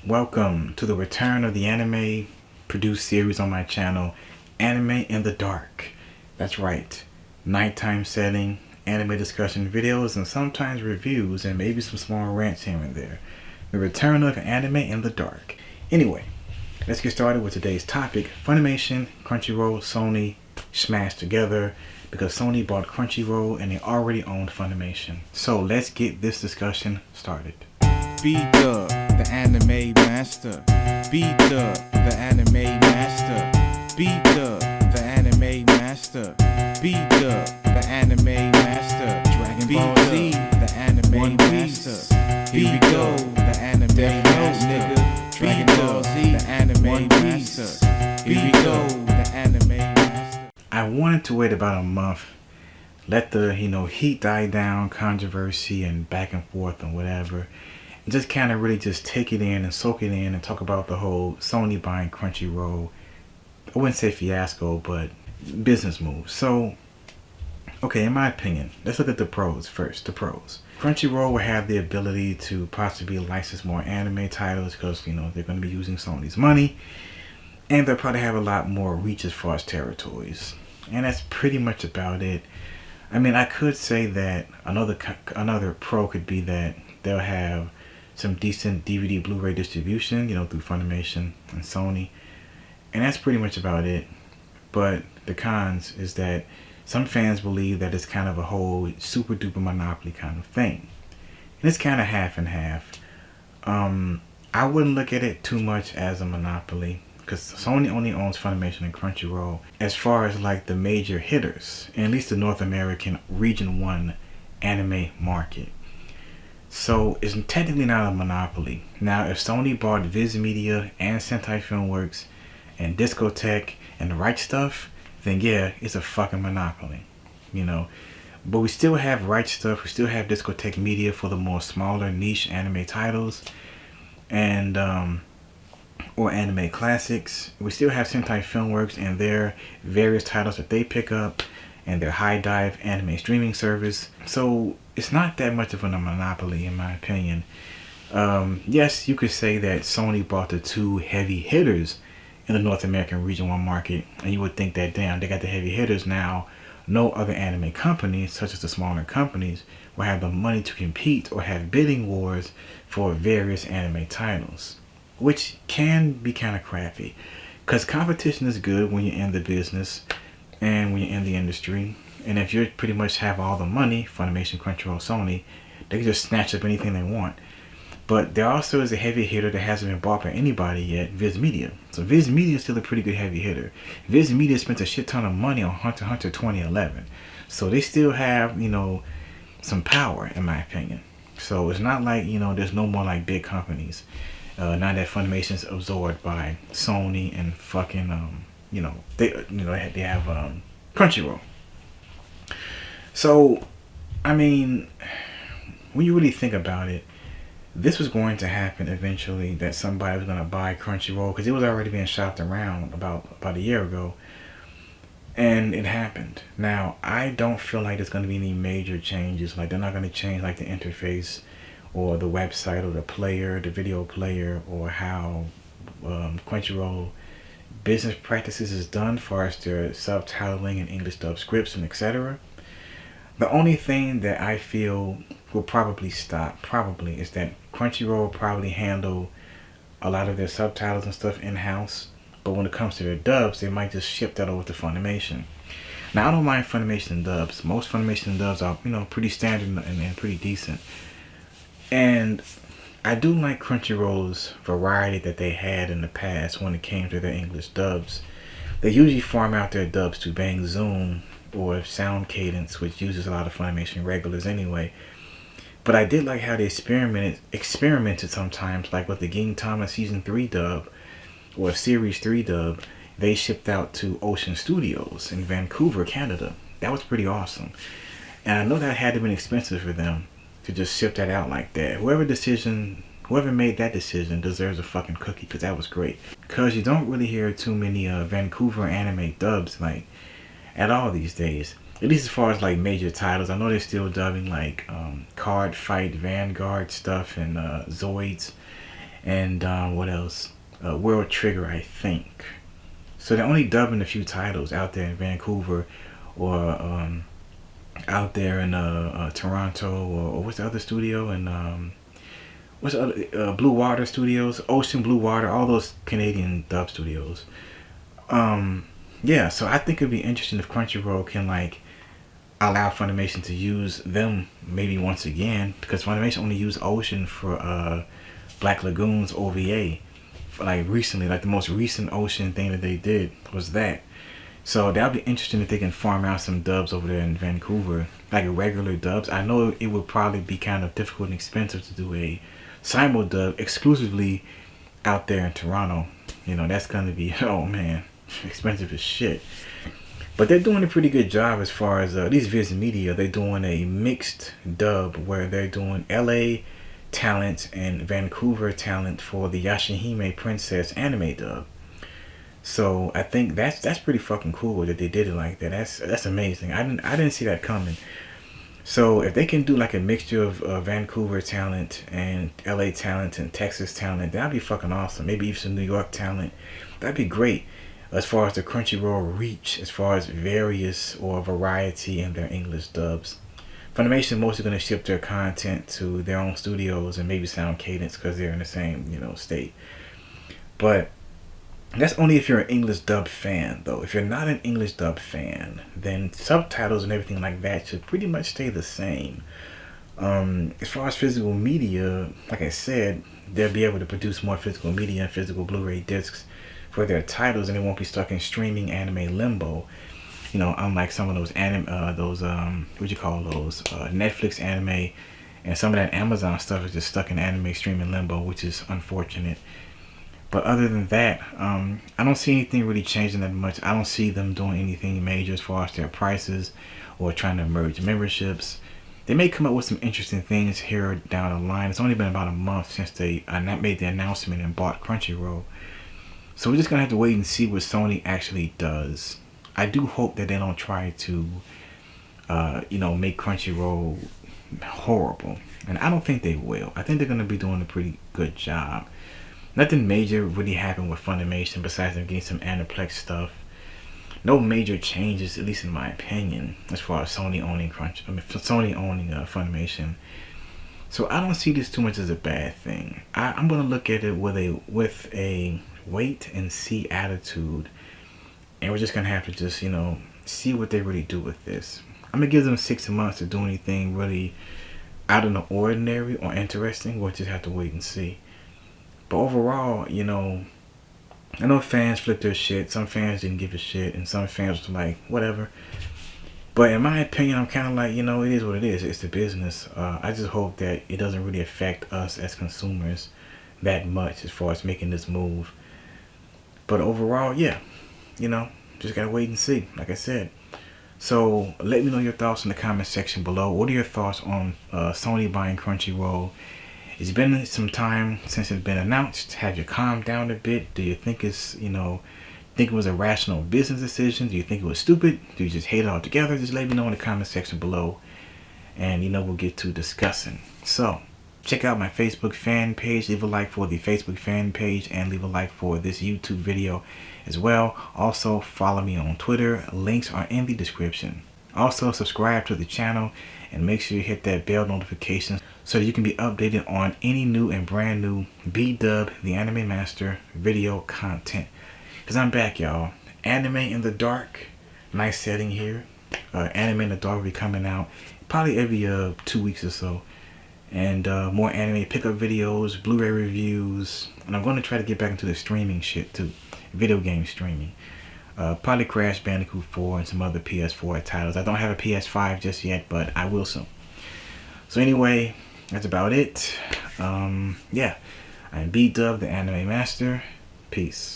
Welcome to the return of the anime produced series on my channel, Anime in the Dark. That's right, nighttime setting, anime discussion videos, and sometimes reviews, and maybe some small rants here and there. The return of Anime in the Dark. Anyway, let's get started with today's topic. Funimation, Crunchyroll, Sony smashed together because Sony bought Crunchyroll and they already owned Funimation. So let's get this discussion started. BDUBTheAnimeMaster. BDUBTheAnimeMaster. BDUBTheAnimeMaster. BDUBTheAnimeMaster. Dragon Ball Z, the Anime Master. Here we go, the Anime Master. Dragon Ball Z, the Anime Master. Here we go, the Anime Master. I wanted to wait about a month, let the heat die down, controversy and back and forth and whatever, and just kind of really just take it in and soak it in and talk about the whole Sony buying Crunchyroll. I wouldn't say fiasco, but business move. So, okay, in my opinion, let's look at the pros first. The pros. Crunchyroll will have the ability to possibly license more anime titles because, they're going to be using Sony's money. And they'll probably have a lot more reach as far as territories. And that's pretty much about it. I mean, I could say that another pro could be that they'll have some decent DVD Blu-ray distribution, through Funimation and Sony. And that's pretty much about it. But the cons is that some fans believe that it's kind of a whole super duper monopoly kind of thing. And it's kind of half and half. I wouldn't look at it too much as a monopoly, because Sony only owns Funimation and Crunchyroll as far as like the major hitters, at least the North American Region 1 anime market. So it's technically not a monopoly. Now if Sony bought Viz Media and Sentai Filmworks and Discotek and the right stuff, then yeah, it's a fucking monopoly, But we still have right stuff, we still have Discotek Media for the more smaller niche anime titles and or anime classics. We still have Sentai Filmworks and their various titles that they pick up and their high dive anime streaming service. So it's not that much of a monopoly in my opinion. Yes, you could say that Sony bought the two heavy hitters in the North American Region 1 market, and you would think that, damn, they got the heavy hitters now. No other anime companies, such as the smaller companies, will have the money to compete or have bidding wars for various anime titles, which can be kind of crappy, because competition is good when you're in the business and when you're in the industry. And if you pretty much have all the money, Funimation, Crunchyroll, Sony, they can just snatch up anything they want. But there also is a heavy hitter that hasn't been bought by anybody yet, Viz Media. So Viz Media is still a pretty good heavy hitter. Viz Media spent a shit ton of money on Hunter x Hunter 2011. So they still have, some power in my opinion. So it's not like, there's no more like big companies. Now that Funimation's absorbed by Sony and fucking, they have Crunchyroll. So, I mean, when you really think about it, this was going to happen eventually, that somebody was going to buy Crunchyroll, because it was already being shopped around about a year ago. And it happened. Now, I don't feel like there's going to be any major changes. Like, they're not going to change like the interface or the website or the player, the video player, or how Crunchyroll business practices is done as far as their subtitling and English dub scripts and etc. The only thing that I feel will probably stop, is that Crunchyroll will probably handle a lot of their subtitles and stuff in-house. But when it comes to their dubs, they might just ship that over to Funimation. Now, I don't mind Funimation dubs. Most Funimation dubs are, pretty standard and pretty decent. And I do like Crunchyroll's variety that they had in the past when it came to their English dubs. They usually farm out their dubs to Bang Zoom or Sound Cadence, which uses a lot of Funimation regulars anyway. But I did like how they experimented sometimes, like with the Gintama Season 3 dub or Series 3 dub. They shipped out to Ocean Studios in Vancouver, Canada. That was pretty awesome. And I know that had to be expensive for them to just ship that out like that. Whoever made that decision deserves a fucking cookie, because that was great. Because you don't really hear too many Vancouver anime dubs like at all these days. At least as far as like major titles. I know they're still dubbing like Card Fight Vanguard stuff and Zoids and what else? World Trigger, I think. So they're only dubbing a few titles out there in Vancouver, or out there in Toronto, or what's the other studio? And what's the other? Blue Water Studios, Ocean Blue Water, all those Canadian dub studios. Yeah, so I think it'd be interesting if Crunchyroll can like allow Funimation to use them maybe once again, because Funimation only used Ocean for Black Lagoon's OVA for like recently. Like the most recent Ocean thing that they did was that. So that'd be interesting if they can farm out some dubs over there in Vancouver, like regular dubs. I know it would probably be kind of difficult and expensive to do a simul dub exclusively out there in Toronto. You know, that's gonna be, oh man, expensive as shit. But they're doing a pretty good job as far as these Viz Media. They're doing a mixed dub where they're doing LA talent and Vancouver talent for the Yashahime Princess anime dub. So I think that's pretty fucking cool that they did it like that. That's amazing. I didn't see that coming. So if they can do like a mixture of Vancouver talent and LA talent and Texas talent, that'd be fucking awesome. Maybe even some New York talent. That'd be great. As far as the Crunchyroll reach, as far as various or variety in their English dubs. Funimation mostly going to ship their content to their own studios and maybe Sound Cadence because they're in the same, state. But that's only if you're an English dub fan, though. If you're not an English dub fan, then subtitles and everything like that should pretty much stay the same. As far as physical media, like I said, they'll be able to produce more physical media and physical Blu-ray discs for their titles, and they won't be stuck in streaming anime limbo. Unlike some of those Netflix anime, and some of that Amazon stuff is just stuck in anime streaming limbo, which is unfortunate. But other than that, I don't see anything really changing that much. I don't see them doing anything major as far as their prices or trying to merge memberships. They may come up with some interesting things here down the line. It's only been about a month since they made the announcement and bought Crunchyroll. So we're just going to have to wait and see what Sony actually does. I do hope that they don't try to, make Crunchyroll horrible. And I don't think they will. I think they're going to be doing a pretty good job. Nothing major really happened with Funimation besides them getting some Aniplex stuff. No major changes, at least in my opinion, as far as Sony owning Funimation. So I don't see this too much as a bad thing. I'm going to look at it with a wait and see attitude, and we're just gonna have to just see what they really do with this. I'm gonna give them 6 months to do anything really out of the ordinary or interesting. We'll just have to wait and see. But overall, I know fans flipped their shit. Some fans didn't give a shit, and some fans were like, whatever. But in my opinion, I'm kind of like, it is what it is. It's the business. I just hope that it doesn't really affect us as consumers that much as far as making this move. But overall, yeah, just gotta wait and see, like I said. So let me know your thoughts in the comment section below. What are your thoughts on Sony buying Crunchyroll? It's been some time since it's been announced. Have you calmed down a bit? Do you think it's, think it was a rational business decision? Do you think it was stupid? Do you just hate it altogether? Just let me know in the comment section below, and we'll get to discussing. So check out my Facebook fan page. Leave a like for the Facebook fan page and leave a like for this YouTube video as well. Also follow me on Twitter. Links are in the description. Also subscribe to the channel and make sure you hit that bell notification so that you can be updated on any new and brand new BDUBTheAnimeMaster video content. Because I'm back, y'all. Anime in the Dark. Nice setting here. Anime in the Dark will be coming out probably every 2 weeks or so. And more anime pickup videos, Blu-ray reviews, and I'm going to try to get back into the streaming shit too, video game streaming. Probably Crash Bandicoot 4 and some other PS4 titles. I don't have a PS5 just yet, but I will soon. So anyway, that's about it. Yeah, I'm BDUB, the Anime Master. Peace.